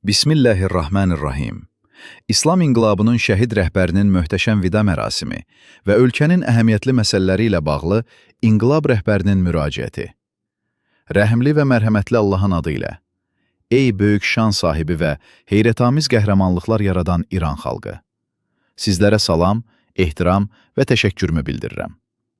Bismillahirrahmanirrahim. İslam inqilabının şəhid rəhbərinin möhtəşəm vida mərasimi və ölkənin əhəmiyyətli məsələləri ilə bağlı inqilab rəhbərinin müraciəti. Rəhimli və mərhəmətli Allahın adı ilə. Ey böyük şan sahibi və heyrətamiz qəhrəmanlıqlar yaradan İran xalqı! Sizlərə salam, ehtiram və təşəkkürümü bildirirəm.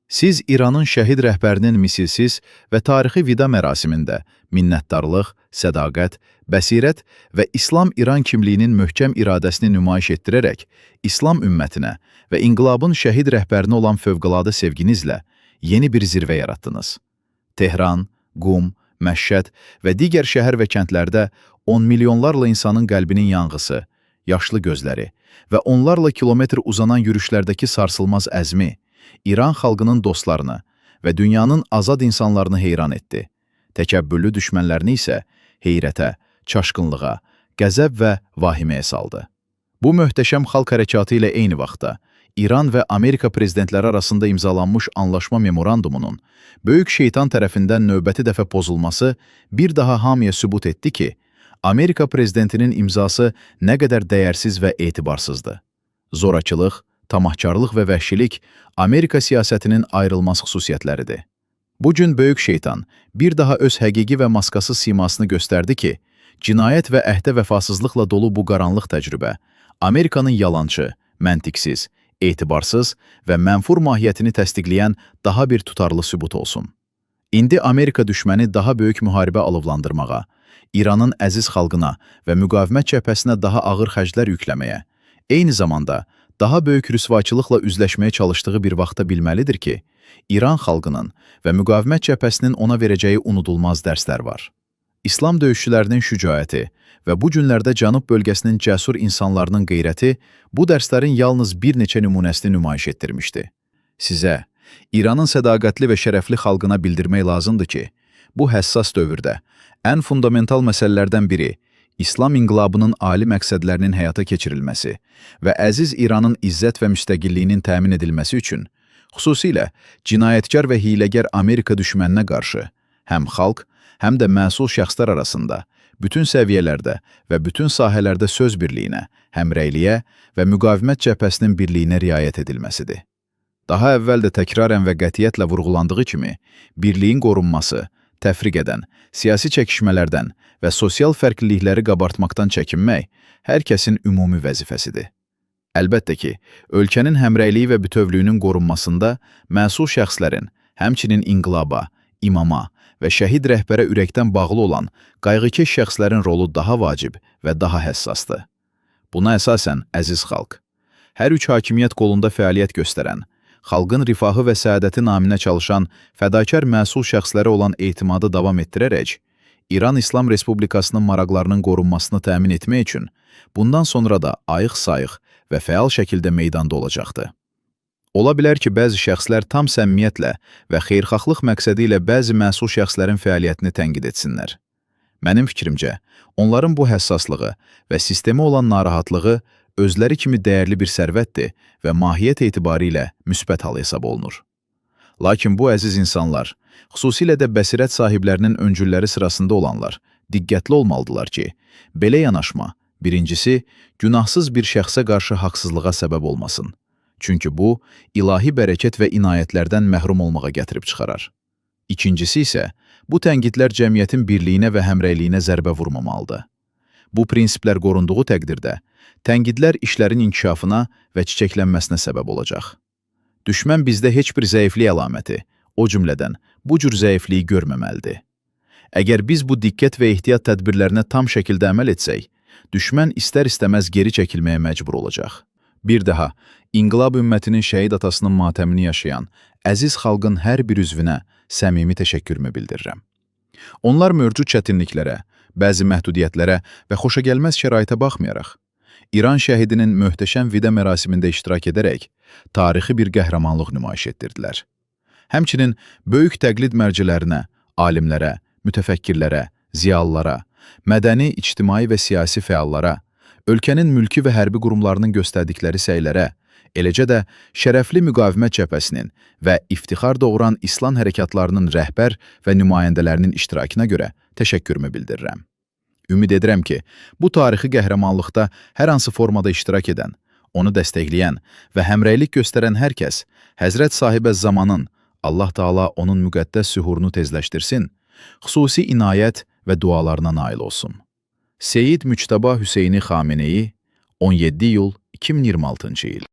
Siz İranın şəhid rəhbərinin misilsiz və tarixi vida mərasimində minnətdarlıq, sədaqət, bəsirət və İslam-İran kimliyinin möhkəm iradəsini nümayiş etdirərək İslam ümmətinə və inqilabın şəhid rəhbərinə olan fövqəladə sevginizlə yeni bir zirvə yaratdınız. Tehran, Qum, Məşhəd və digər şəhər və kəndlərdə 10 milyonlarla insanın qəlbinin yanğısı, yaşlı gözləri və onlarla kilometr uzanan yürüşlərdəki sarsılmaz əzmi, İran xalqının dostlarını və dünyanın azad insanlarını heyran etdi. Təkəbbürlü düşmənlərini isə heyrətə, çaşqınlığa, qəzəb və vahiməyə saldı. Bu möhtəşəm xalq hərəkatı ilə eyni vaxtda İran və Amerika prezidentləri arasında imzalanmış anlaşma memorandumunun böyük şeytan tərəfindən növbəti dəfə pozulması bir daha hamıya sübut etdi ki, Amerika prezidentinin imzası nə qədər dəyərsiz və etibarsızdır. Zorakılıq, tamahkarlıq və vəhşilik Amerika siyasətinin ayrılmaz xüsusiyyətləridir. Bu gün böyük şeytan bir daha öz həqiqi və maskasız simasını göstərdi ki, cinayət və əhdə vəfasızlıqla dolu bu qaranlıq təcrübə Amerikanın yalançı, məntiqsiz, etibarsız və mənfur mahiyyətini təsdiqləyən daha bir tutarlı sübut olsun. İndi Amerika düşməni daha böyük müharibə alovlandırmağa, İranın əziz xalqına və müqavimət cəbhəsinə daha ağır xərclər yükləməyə, eyni zamanda daha böyük rüsvaçılıqla üzləşməyə çalışdığı bir vaxtda bilməlidir ki, İran xalqının və müqavimət cəbhəsinin ona verəcəyi unudulmaz dərslər var. İslam döyüşçülərinin şücaəti və bu günlərdə Cənub bölgəsinin cəsur insanlarının qeyrəti bu dərslərin yalnız bir neçə nümunəsini nümayiş etdirmişdi. Sizə, İranın sədaqətli və şərəfli xalqına bildirmək lazımdır ki, bu həssas dövrdə ən fundamental məsələlərdən biri İslam inqilabının ali məqsədlərinin həyata keçirilməsi və əziz İranın izzət və müstəqilliyinin təmin edilməsi üçün, xüsusilə cinayətkar və hiləgər Amerika düşməninə qarşı həm xalq, həm də məsul şəxslər arasında bütün səviyyələrdə və bütün sahələrdə söz birliyinə, həmrəyliyə və müqavimət cəbhəsinin birliyinə riayət edilməsidir. Daha əvvəl də təkrarən və qətiyyətlə vurğulandığı kimi, birliyin qorunması, təfriq edən, siyasi çəkişmələrdən və sosial fərqlilikləri qabartmaqdan çəkinmək hər kəsin ümumi vəzifəsidir. Əlbəttə ki, ölkənin həmrəyliyi və bütövlüyünün qorunmasında məsul şəxslərin, həmçinin inqilaba, imama və şəhid rəhbərə ürəkdən bağlı olan qayğıkeş şəxslərin rolu daha vacib və daha həssasdır. Buna əsasən, əziz xalq, hər üç hakimiyyət qolunda fəaliyyət göstərən, xalqın rifahı və səadəti naminə çalışan fədakar məsul şəxslərə olan etimadı davam etdirərək, İran İslam Respublikasının maraqlarının qorunmasını təmin etmək üçün bundan sonra da ayıq-sayıq və fəal şəkildə meydanda olacaqdır. Ola bilər ki, bəzi şəxslər tam səmimiyyətlə və xeyirxahlıq məqsədi ilə bəzi məsul şəxslərin fəaliyyətini tənqid etsinlər. Mənim fikrimcə, onların bu həssaslığı və sistemi olan narahatlığı özləri kimi dəyərli bir sərvətdir və mahiyyət etibarı ilə müsbət hal hesab olunur. Lakin bu əziz insanlar, xüsusilə də bəsirət sahiblərinin öncülləri sırasında olanlar, diqqətli olmalıdırlar ki, belə yanaşma, birincisi, günahsız bir şəxsə qarşı haqsızlığa səbəb olmasın. Çünki bu, ilahi bərəkət və inayətlərdən məhrum olmağa gətirib çıxarar. İkincisi isə, bu tənqidlər cəmiyyətin birliyinə və həmrəyliyinə zərbə vurmamalıdır. Bu prinsiplər qorunduğu təqdirdə, tənqidlər işlərin inkişafına və çiçəklənməsinə səbəb olacaq. Düşmən bizdə heç bir zəiflik əlaməti, o cümlədən bu cür zəifliyi görməməlidir. Əgər biz bu diqqət və ehtiyat tədbirlərinə tam şəkildə əməl etsək, düşmən istər-istəməz geri çəkilməyə məcbur olacaq. Bir daha, İnqilab ümmətinin şəhid atasının matəmini yaşayan, əziz xalqın hər bir üzvünə səmimi təşəkkürümü bildirirəm. Onlar mövcud çətinliklərə, bəzi məhdudiyyətlərə və xoşagəlməz şəraitə baxmayaraq, İran şəhidinin möhtəşəm vida mərasimində iştirak edərək, tarixi bir qəhrəmanlıq nümayiş etdirdilər. Həmçinin böyük təqlid mərcilərinə, alimlərə, mütəfəkkirlərə, ziyalılara, mədəni, ictimai və siyasi fəallara, ölkənin mülki və hərbi qurumlarının göstərdikləri səylərə, eləcə də şərəfli müqavimət cəbhəsinin və iftixar doğuran İslam hərəkatlarının rəhbər və nümayəndələrinin iştirakına görə təşəkkürümü bildirirəm. Ümid edirəm ki, bu tarixi qəhrəmanlıqda hər hansı formada iştirak edən, onu dəstəkləyən və həmrəylik göstərən hər kəs Həzrət Sahibə Zamanın, Allah Taala onun müqəddəs sühurunu tezləşdirsin, xüsusi inayət və dualarına nail olsun. Seyid Müçtəba Hüseyni Xameneyi, 17 iyul 2026-cı il.